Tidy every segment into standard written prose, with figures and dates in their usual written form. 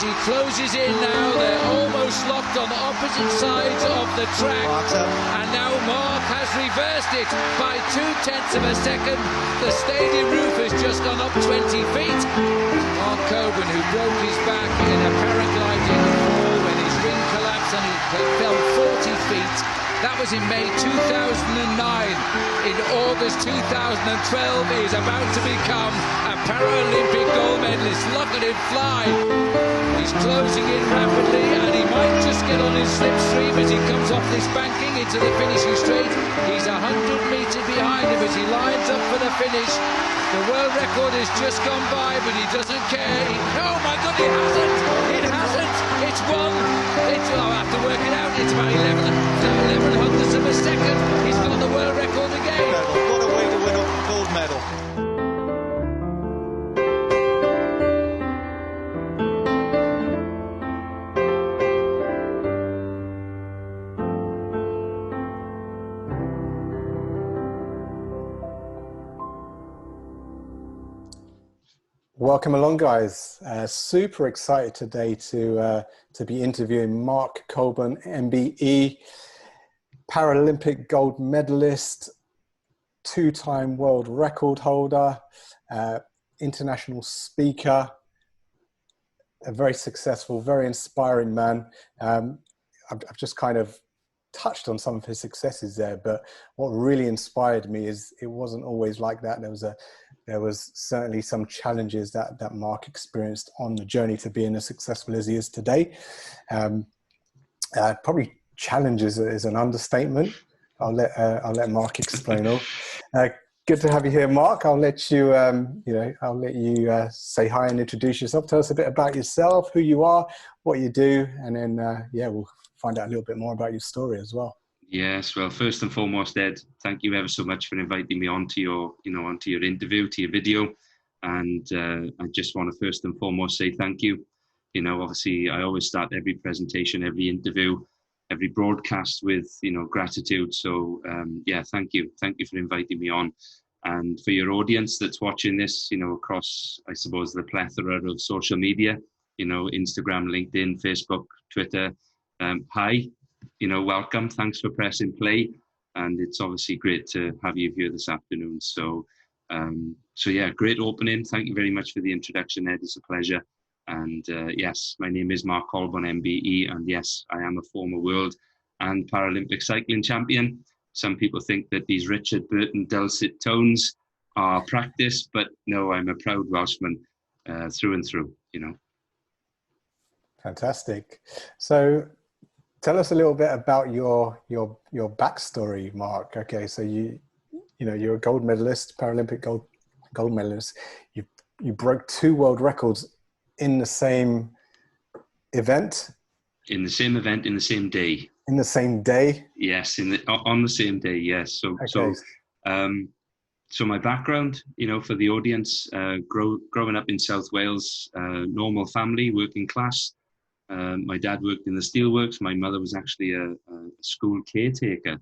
he closes in now. They're almost locked on opposite sides of the track. And now Mark has reversed it by 0.2 of a second. The stadium roof has just gone up 20 feet. Mark Colbourne, who broke his back in a paragliding fall when his ring collapsed and he fell 40 feet. That was in May 2009. In August 2012, he is about to become a Paralympic gold medalist. Look at him fly. He's closing in rapidly, and he might just get on his slipstream as he comes off this banking into the finishing straight. He's 100 metres behind him as he lines up for the finish. The world record has just gone by, but he doesn't care. Oh my God, it hasn't! It hasn't! It's won! I'll have to work it out. It's about 11 hundredths of a second. He's got the world record again. What a way to win a gold medal. Welcome along, guys. Super excited today to be interviewing Mark Colbourne MBE, Paralympic gold medalist, two-time world record holder, international speaker, a very successful, very inspiring man. I've just kind of touched on some of his successes there, but what really inspired me is it wasn't always like that. There was certainly some challenges that Mark experienced on the journey to being as successful as he is today. Probably challenges is an understatement. I'll let Mark explain all. Good to have you here, Mark. I'll let you, say hi and introduce yourself. Tell us a bit about yourself, who you are, what you do, and then we'll find out a little bit more about your story as well. Yes, well, first and foremost, Ed, thank you ever so much for inviting me onto your interview, to your video. And I just want to first and foremost say thank you. Obviously, I always start every presentation, every interview, every broadcast with, gratitude. So, thank you. Thank you for inviting me on. And for your audience that's watching this, across, I suppose, the plethora of social media, Instagram, LinkedIn, Facebook, Twitter, hi. Welcome. Thanks for pressing play. And it's obviously great to have you here this afternoon. So great opening. Thank you very much for the introduction, Ed. It's a pleasure. And yes, my name is Mark Colbourne MBE. And yes, I am a former world and Paralympic cycling champion. Some people think that these Richard Burton dulcet tones are practice, but no, I'm a proud Welshman through and through, Fantastic. So, tell us a little bit about your backstory, Mark. Okay, so you're a gold medalist, Paralympic gold medalist. You broke 2 world records in the same event. In the same event, in the same day. In the same day. Yes, on the same day. Yes. So my background, for the audience, growing up in South Wales, normal family, working class. My dad worked in the steelworks. My mother was actually a school caretaker.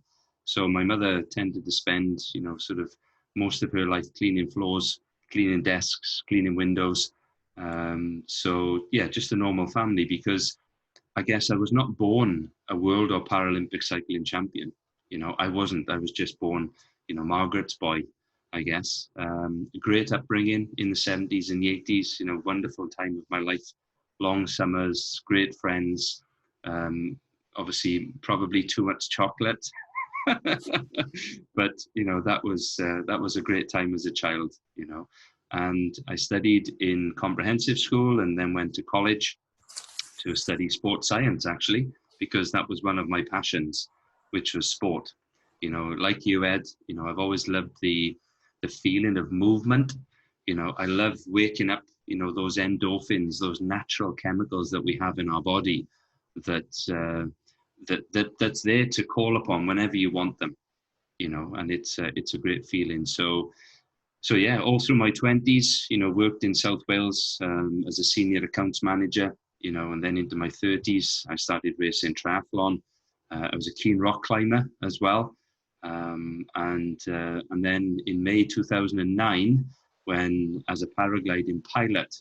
So my mother tended to spend, sort of most of her life cleaning floors, cleaning desks, cleaning windows. Just a normal family, because I guess I was not born a world or Paralympic cycling champion. I wasn't. I was just born, Margaret's boy, I guess. Great upbringing in the 70s and the 80s, wonderful time of my life. Long summers, great friends, obviously probably too much chocolate, but that was a great time as a child, and I studied in comprehensive school and then went to college to study sports science, actually, because that was one of my passions, which was sport. Like you, Ed, I've always loved the feeling of movement. I love waking up, those endorphins, those natural chemicals that we have in our body that's there to call upon whenever you want them, and it's a great feeling. So all through my 20s, worked in South Wales as a senior accounts manager, and then into my 30s, I started racing triathlon. I was a keen rock climber as well. And then in May 2009, when as a paragliding pilot,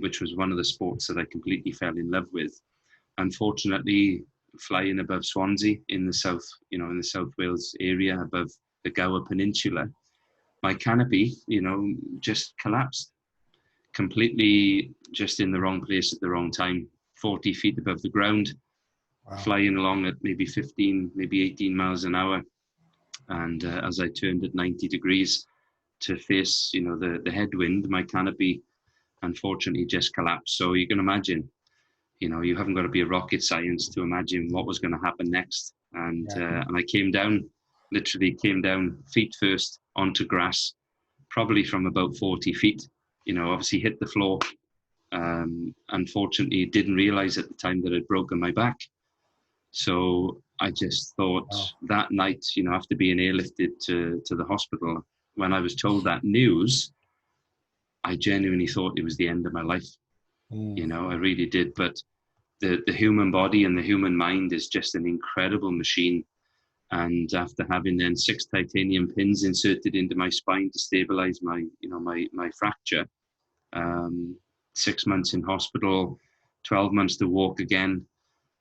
which was one of the sports that I completely fell in love with. Unfortunately, flying above Swansea in the south, in the South Wales area above the Gower Peninsula, my canopy, just collapsed completely, just in the wrong place at the wrong time, 40 feet above the ground. Wow. Flying along at maybe 15, maybe 18 miles an hour. And as I turned at 90 degrees to face, the headwind, my canopy unfortunately just collapsed. So you can imagine, you haven't got to be a rocket science to imagine what was going to happen next. And and I literally came down feet first onto grass, probably from about 40 feet, obviously hit the floor. Unfortunately, didn't realize at the time that I'd broken my back. So I just thought that night, after being airlifted to the hospital, when I was told that news, I genuinely thought it was the end of my life. I really did. But the human body and the human mind is just an incredible machine. And after having then 6 titanium pins inserted into my spine to stabilize my fracture, 6 months in hospital, 12 months to walk again.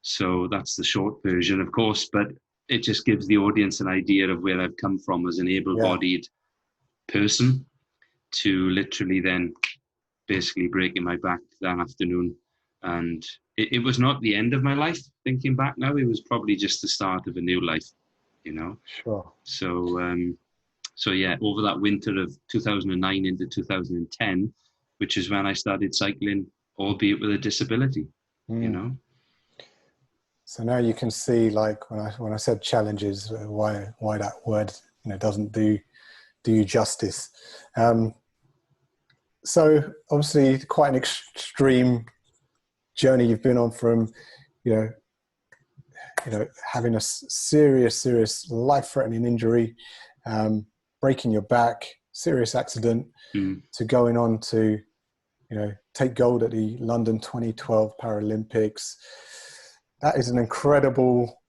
So that's the short version, of course, but it just gives the audience an idea of where I've come from as an able-bodied person to literally then basically breaking my back that afternoon. And it was not the end of my life, thinking back now. It was probably just the start of a new life, Sure. So yeah, over that winter of 2009 into 2010, which is when I started cycling, albeit with a disability, So now you can see, like when I said challenges, why that word doesn't do you justice. So obviously quite an extreme journey you've been on, from having a serious life-threatening injury, breaking your back, serious accident, to going on to take gold at the London 2012 Paralympics. That is an incredible,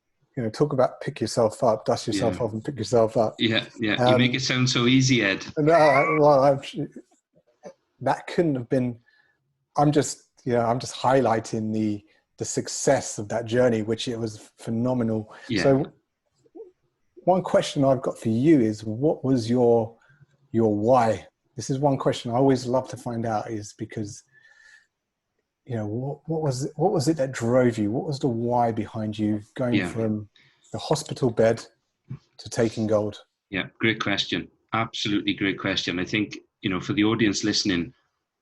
talk about pick yourself up, dust yourself off and pick yourself up. Yeah. You make it sound so easy, Ed. No, that couldn't have been. I'm just highlighting the success of that journey, which it was phenomenal. Yeah. So one question I've got for you is, what was your why? This is one question I always love to find out, is because what was it that drove you? What was the why behind you going from the hospital bed to taking gold? Yeah, great question. Absolutely great question. I think, for the audience listening,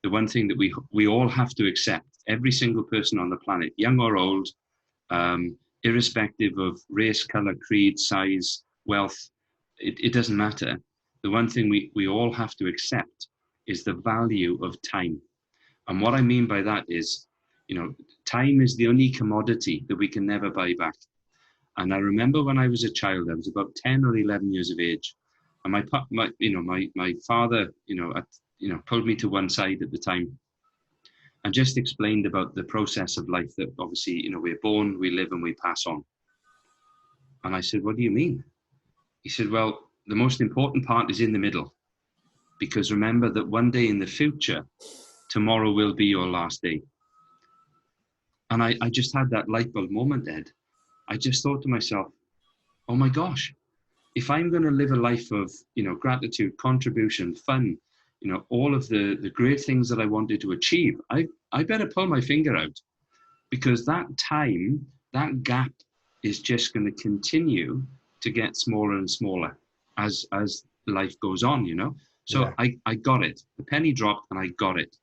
the one thing that we all have to accept, every single person on the planet, young or old, irrespective of race, color, creed, size, wealth, it doesn't matter. The one thing we all have to accept is the value of time. And what I mean by that is, time is the only commodity that we can never buy back. And I remember when I was a child, I was about 10 or 11 years of age, and my father, pulled me to one side at the time and just explained about the process of life, that obviously, we're born, we live, and we pass on. And I said, what do you mean? He said, well, the most important part is in the middle, because remember that one day in the future, tomorrow will be your last day. And I just had that light bulb moment, Ed. I just thought to myself, oh my gosh, if I'm going to live a life of, gratitude, contribution, fun, all of the great things that I wanted to achieve, I better pull my finger out, because that time, that gap is just going to continue to get smaller and smaller as life goes on, So I got it. The penny dropped and I got it.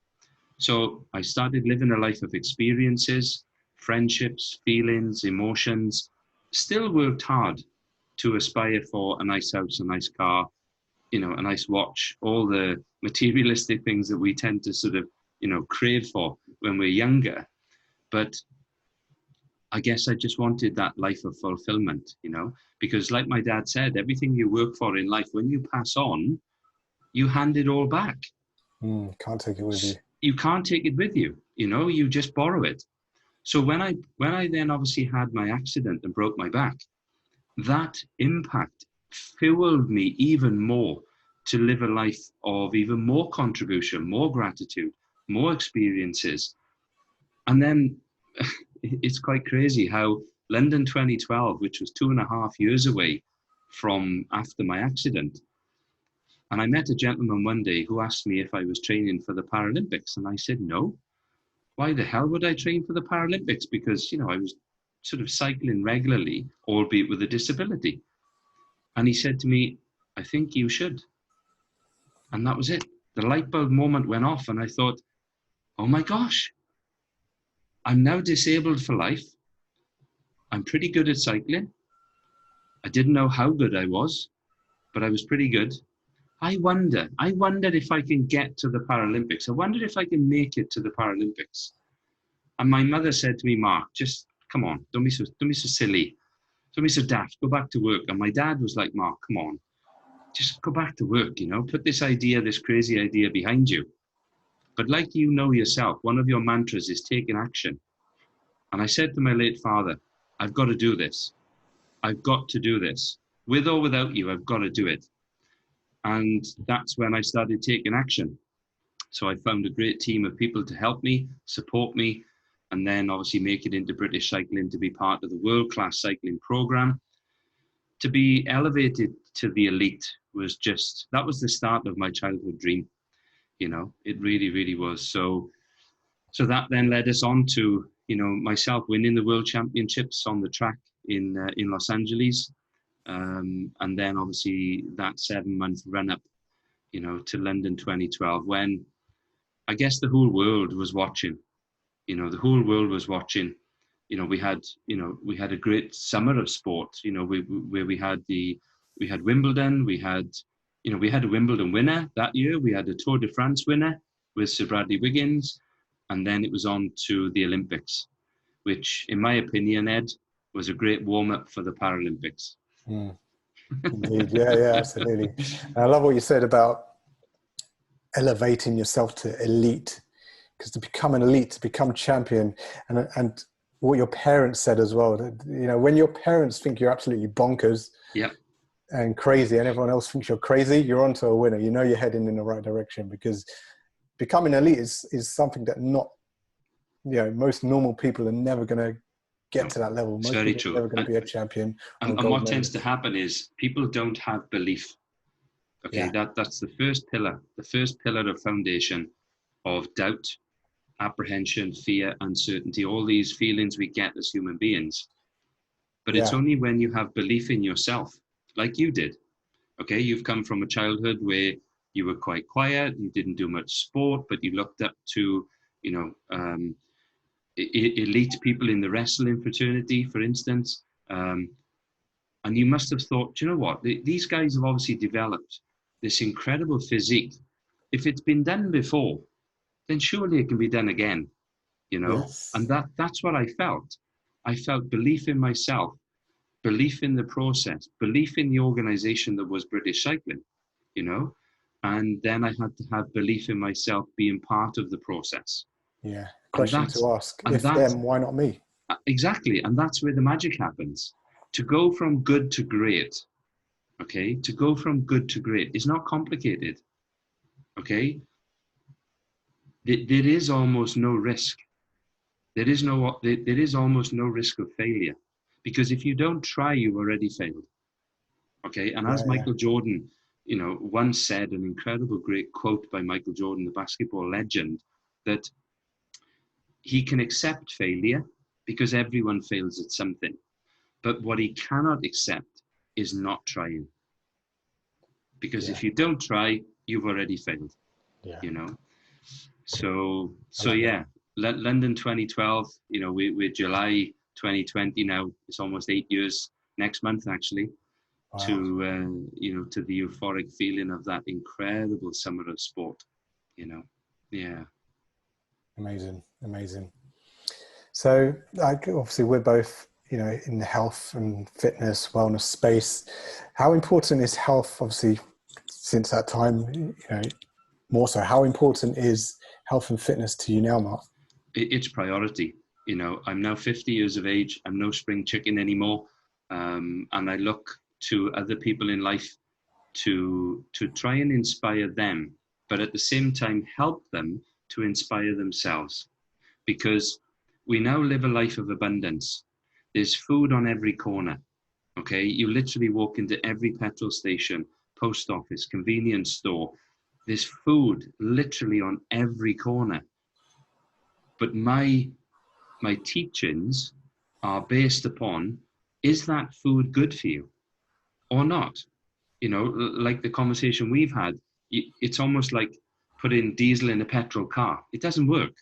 So I started living a life of experiences, friendships, feelings, emotions, still worked hard to aspire for a nice house, a nice car, a nice watch, all the materialistic things that we tend to sort of, crave for when we're younger. But I guess I just wanted that life of fulfillment, because like my dad said, everything you work for in life, when you pass on, you hand it all back. Can't take it with you. You can't take it with you, you just borrow it. So when I then obviously had my accident and broke my back, that impact fueled me even more to live a life of even more contribution, more gratitude, more experiences. And then it's quite crazy how London 2012, which was 2.5 years away from after my accident, and I met a gentleman one day who asked me if I was training for the Paralympics, and I said no. Why the hell would I train for the Paralympics? Because, you know, I was sort of cycling regularly, albeit with a disability. And he said to me, I think you should. And that was it. The light bulb moment went off, and I thought, oh my gosh, I'm now disabled for life. I'm pretty good at cycling. I didn't know how good I was, but I was pretty good. I wonder if I can get to the Paralympics. I wonder if I can make it to the Paralympics. And my mother said to me, Mark, just come on, don't be so silly. Don't be so daft, go back to work. And my dad was like, Mark, come on, just go back to work, you know, put this crazy idea behind you. But like you know yourself, one of your mantras is taking action. And I said to my late father, I've got to do this. I've got to do this. With or without you, I've got to do it. And that's when I started taking action. So I found a great team of people to help me, support me, and then obviously make it into British Cycling to be part of the world-class cycling program. To be elevated to the elite that was the start of my childhood dream. You know, it really, really was. So that then led us on to, you know, myself winning the World Championships on the track in Los Angeles. And then obviously that 7-month run up, you know, to London 2012, when I guess the whole world was watching. You know, the whole world was watching. You know, we had a great summer of sport. You know, where we had Wimbledon. We had a Wimbledon winner that year. We had a Tour de France winner with Sir Bradley Wiggins, and then it was on to the Olympics, which, in my opinion, Ed, was a great warm up for the Paralympics. Mm. Indeed, yeah, absolutely. And I love what you said about elevating yourself to elite, because to become an elite, to become champion, and what your parents said as well, that, you know, when your parents think you're absolutely bonkers, yeah, and crazy, and everyone else thinks you're crazy, you're onto a winner. You know you're heading in the right direction, because becoming elite is something that most normal people are never going to get to that level. Most very people true. are never going to be a champion. And what tends to happen is people don't have belief. Okay, yeah. that's the first pillar of foundation of doubt, apprehension, fear, uncertainty, all these feelings we get as human beings. But it's only when you have belief in yourself, like you did. Okay, you've come from a childhood where you were quite quiet, you didn't do much sport, but you looked up to, you know, elite people in the wrestling fraternity, for instance. And you must have thought, do you know what? These guys have obviously developed this incredible physique. If it's been done before, then surely it can be done again, you know? Yes. And that's what I felt. I felt belief in myself, belief in the process, belief in the organization that was British Cycling, you know? And then I had to have belief in myself being part of the process. Yeah. Question to ask, if them, why not me? Exactly. And that's where the magic happens. To go from good to great, okay? To go from good to great is not complicated, okay? There is almost no risk. There is almost no risk of failure, because if you don't try, you've already failed. Okay, and as Michael Jordan, you know, once said, an incredible great quote by Michael Jordan, the basketball legend, that he can accept failure because everyone fails at something, but what he cannot accept is not trying. Because if you don't try, you've already failed. Yeah. You know. So yeah, London 2012, you know, we're July 2020 now. It's almost 8 years next month, actually, to the euphoric feeling of that incredible summer of sport, you know. Yeah. Amazing. So, like, obviously we're both, you know, in the health and fitness, wellness space. How important is health, obviously, since that time, you know, more so, how important is health and fitness to you now, Mark? It's priority. You know, I'm now 50 years of age. I'm no spring chicken anymore. And I look to other people in life to try and inspire them, but at the same time help them to inspire themselves, because we now live a life of abundance. There's food on every corner. Okay, you literally walk into every petrol station, post office, convenience store. There's food literally on every corner. But my teachings are based upon, is that food good for you or not? You know, like the conversation we've had, it's almost like putting diesel in a petrol car. It doesn't work.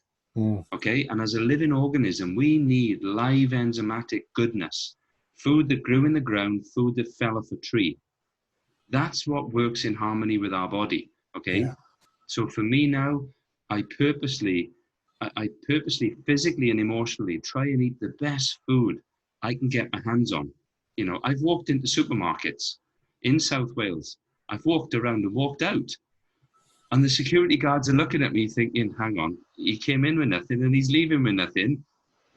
Okay, and as a living organism, we need live enzymatic goodness, food that grew in the ground, food that fell off a tree. That's what works in harmony with our body. Okay, yeah. So for me now, I purposely, physically and emotionally try and eat the best food I can get my hands on. You know, I've walked into supermarkets in South Wales. I've walked around and walked out. And the security guards are looking at me thinking, hang on, he came in with nothing and he's leaving with nothing.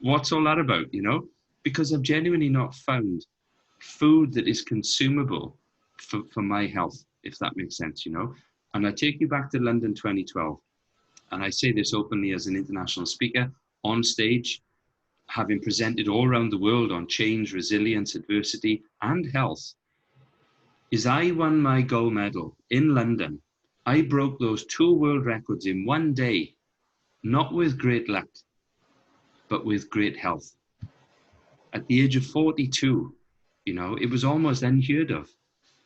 What's all that about, you know? Because I've genuinely not found food that is consumable for my health, if that makes sense, you know? And I take you back to London 2012. And I say this openly as an international speaker on stage, having presented all around the world on change, resilience, adversity, and health, is I won my gold medal in London. I broke those 2 world records in one day, not with great luck, but with great health. At the age of 42, you know, it was almost unheard of.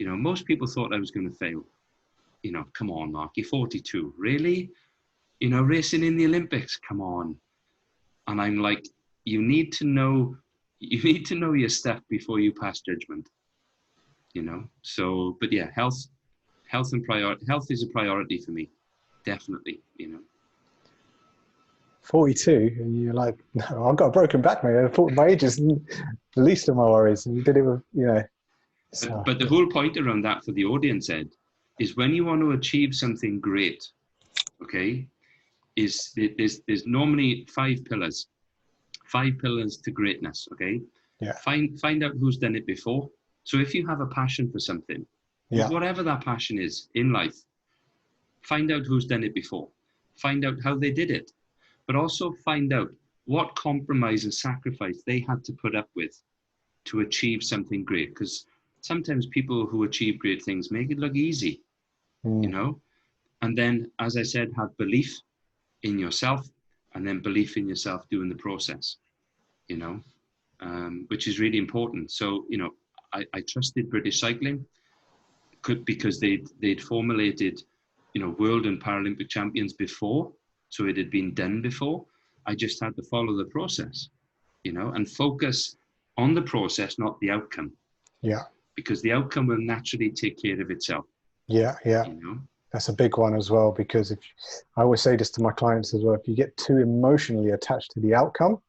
You know, most people thought I was going to fail. You know, come on, Mark, you're 42. Really? You know, racing in the Olympics, come on. And I'm like, you need to know your stuff before you pass judgment. You know, so, but yeah, health is a priority for me, definitely, you know. 42, and you're like, no, I've got a broken back, mate. I thought my age is the least of my worries, and you did it with, you know. So. But the whole point around that for the audience, Ed, is when you want to achieve something great, okay, is there's normally 5 pillars to greatness, okay? Yeah. Find out who's done it before. So if you have a passion for something, whatever that passion is in life, find out who's done it before. Find out how they did it. But also find out what compromise and sacrifice they had to put up with to achieve something great. Because sometimes people who achieve great things make it look easy, you know? And then, as I said, have belief in yourself, and then belief in yourself doing the process, you know, which is really important. So, you know, I trusted British Cycling because they'd formulated, you know, world and Paralympic champions before. So it had been done before. I just had to follow the process, you know, and focus on the process, not the outcome. Yeah. Because the outcome will naturally take care of itself. Yeah, yeah. You know? That's a big one as well, because I always say this to my clients as well, if you get too emotionally attached to the outcome,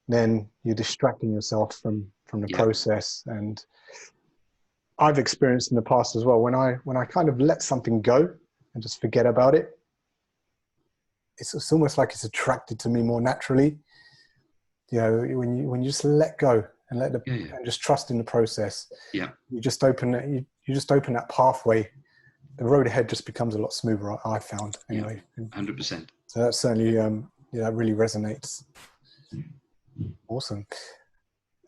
then you're distracting yourself from the process. And I've experienced in the past as well, when I kind of let something go and just forget about it, it's almost like it's attracted to me more naturally. You know, when you just let go and and just trust in the process, you just open that pathway. The road ahead just becomes a lot smoother, I found, anyway. 100%. So that certainly, that really resonates. Awesome.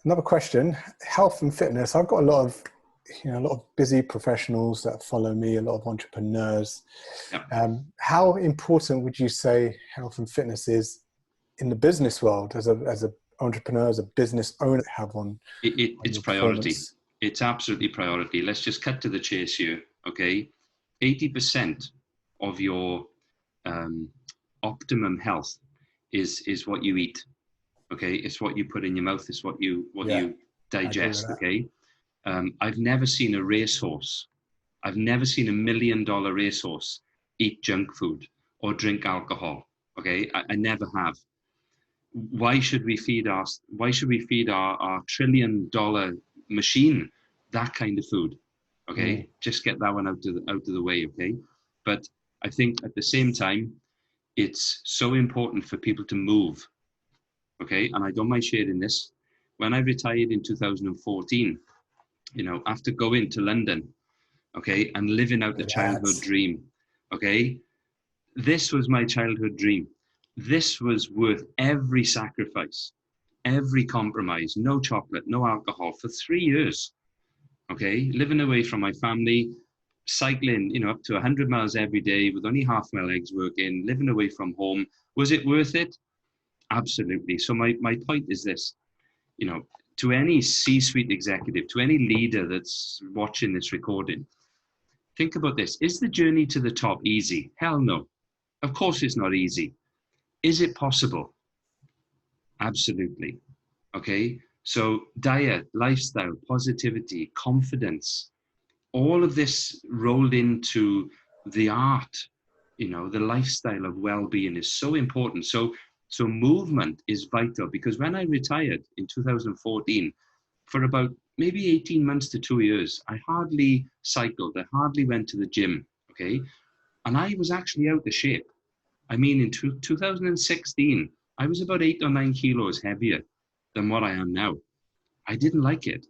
Another question, health and fitness. I've got a lot of busy professionals that follow me, a lot of entrepreneurs. How important would you say health and fitness is in the business world as a entrepreneur, as a business owner have on? It's priority. It's absolutely priority. Let's just cut to the chase here, okay? 80% of your optimum health is what you eat, okay? It's what you put in your mouth. It's what you digest, okay? I've never seen a racehorse. I've never seen $1 million racehorse eat junk food or drink alcohol, okay? I never have. Why should we feed our $1 trillion machine that kind of food? Okay, just get that one out of the way, okay? But I think at the same time, it's so important for people to move, okay? And I don't mind sharing this. When I retired in 2014, you know, after going to London, okay, and living out the childhood dream, okay, this was my childhood dream. This was worth every sacrifice, every compromise. No chocolate, no alcohol for 3 years. Okay, living away from my family, cycling, up to 100 miles every day with only half my legs working, living away from home. Was it worth it? Absolutely. So my point is this, to any C-suite executive, to any leader that's watching this recording, think about this. Is the journey to the top easy? Hell no. Of course it's not easy. Is it possible? Absolutely. Okay. So diet, lifestyle, positivity, confidence, all of this rolled into the art, the lifestyle of well-being is so important. So movement is vital, because when I retired in 2014, for about maybe 18 months to 2 years, I hardly cycled. I hardly went to the gym. Okay. And I was actually out of shape. I mean, in 2016, I was about 8 or 9 kilos heavier than what I am now. I didn't like it,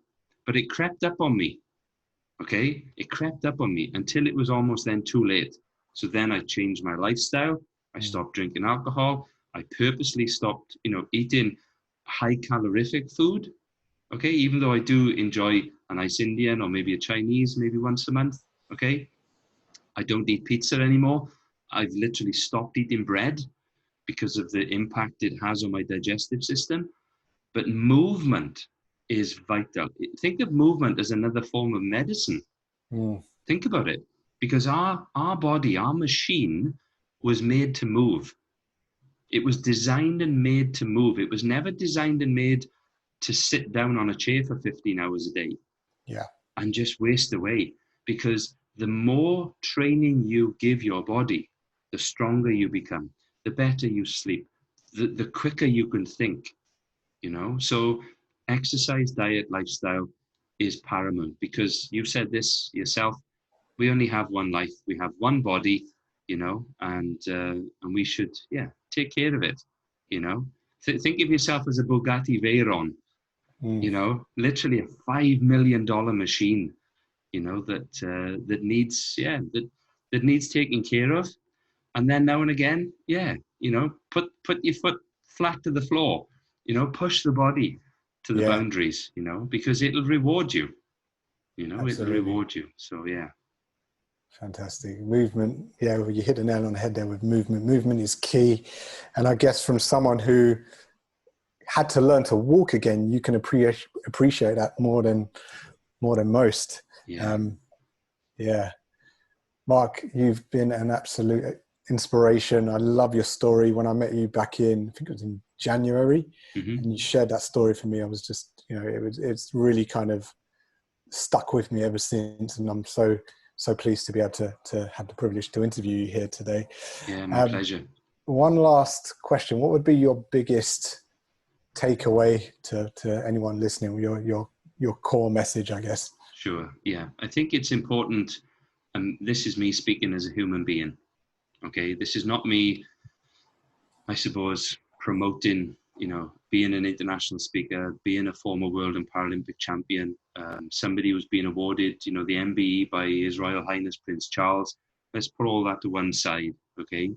but it crept up on me. Okay, it crept up on me until it was almost then too late. So then I changed my lifestyle. I stopped drinking alcohol. I purposely stopped, eating high calorific food. Okay, even though I do enjoy a nice Indian or maybe a Chinese, maybe once a month. Okay, I don't eat pizza anymore. I've literally stopped eating bread because of the impact it has on my digestive system. But movement is vital. Think of movement as another form of medicine. Think about it, because our body, our machine was made to move. It was designed and made to move. It was never designed and made to sit down on a chair for 15 hours a day. Yeah. And just waste away, because the more training you give your body, the stronger you become, the better you sleep, the quicker you can think, So exercise, diet, lifestyle is paramount, because you said this yourself. We only have one life. We have one body, and we should, take care of it, Think of yourself as a Bugatti Veyron, literally a $5 million machine, that needs, that needs taking care of. And then now and again, put your foot flat to the floor, push the body to the boundaries, because it'll reward you, Absolutely. it'll reward you. So, yeah. Fantastic. Movement. Yeah, well, you hit the nail on the head there with movement. Movement is key. And I guess from someone who had to learn to walk again, you can appreciate that more than most. Yeah. Mark, you've been an absolute inspiration. I love your story. When I met you back in, I think it was in January, and you shared that story for me, I was just, it's really kind of stuck with me ever since. And I'm so pleased to be able to have the privilege to interview you here today. Yeah, my pleasure. One last question. What would be your biggest takeaway to anyone listening, your core message, I guess? Sure. Yeah. I think it's important, and this is me speaking as a human being. Okay. This is not me, I suppose, promoting, being an international speaker, being a former world and Paralympic champion, somebody who's been awarded, the MBE by His Royal Highness Prince Charles. Let's put all that to one side. Okay.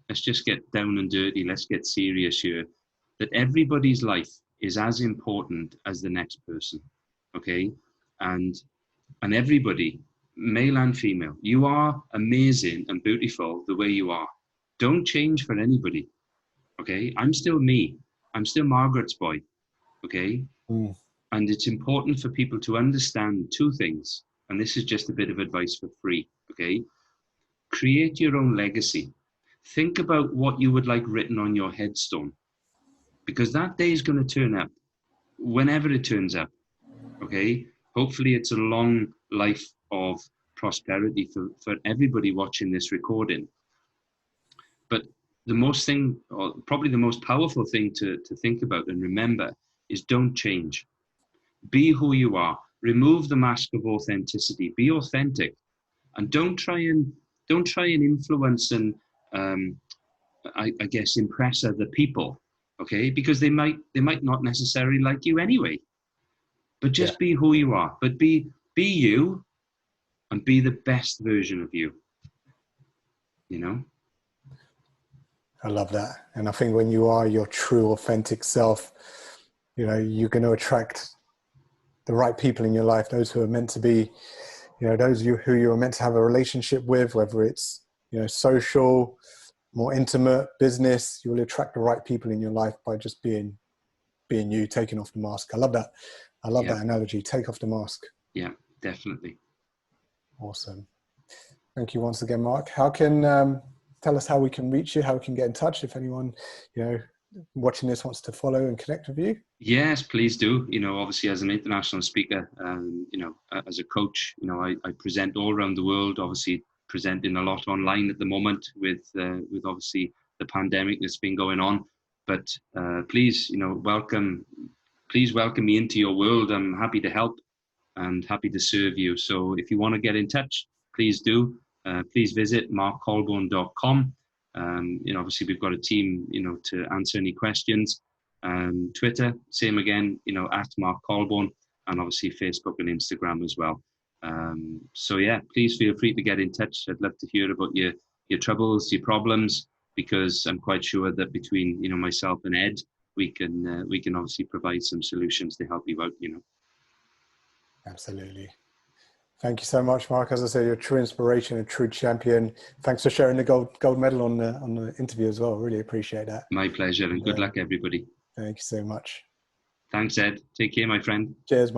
Let's just get down and dirty. Let's get serious here. That everybody's life is as important as the next person. Okay. And everybody, male and female, you are amazing and beautiful the way you are. Don't change for anybody. Okay. I'm still me. I'm still Margaret's boy. Okay. And it's important for people to understand two things. And this is just a bit of advice for free. Okay. Create your own legacy. Think about what you would like written on your headstone, because that day is going to turn up whenever it turns up. Okay. Hopefully it's a long life of prosperity for everybody watching this recording. But the most thing, or probably the most powerful thing to think about and remember, is don't change. Be who you are. Remove the mask of authenticity. Be authentic, and don't try and influence and I guess impress other people. Okay, because they might not necessarily like you anyway. But just be who you are. But be you, and be the best version of you. I love that. And I think when you are your true, authentic self, you know, you're going to attract the right people in your life, those who are meant to be, you know, those who you're meant to have a relationship with, whether it's, you know, social, more intimate, business. You will attract the right people in your life by just being you, taking off the mask. I love that. I love that analogy. Take off the mask. Yeah, definitely. Awesome. Thank you once again, Mark. How can tell us how we can reach you, how we can get in touch if anyone, you know, watching this wants to follow and connect with you? Yes, please do. You know, obviously as an international speaker, you know, as a coach, you know, I present all around the world, obviously presenting a lot online at the moment with obviously the pandemic that's been going on. But please, you know, please welcome me into your world. I'm happy to help and happy to serve you. So if you want to get in touch, please do. Please visit markcolbourne.com. You know, obviously we've got a team, you know, to answer any questions. Twitter, same again, you know, at Mark Colbourne, and obviously Facebook and Instagram as well. So yeah, please feel free to get in touch. I'd love to hear about your troubles, your problems, because I'm quite sure that between, you know, myself and Ed, we can obviously provide some solutions to help you out, you know. Absolutely. Thank you so much, Mark. As I say, you're a true inspiration, a true champion. Thanks for sharing the gold medal on the interview as well. Really appreciate that. My pleasure, and good luck, everybody. Thank you so much. Thanks, Ed. Take care, my friend. Cheers, Mark.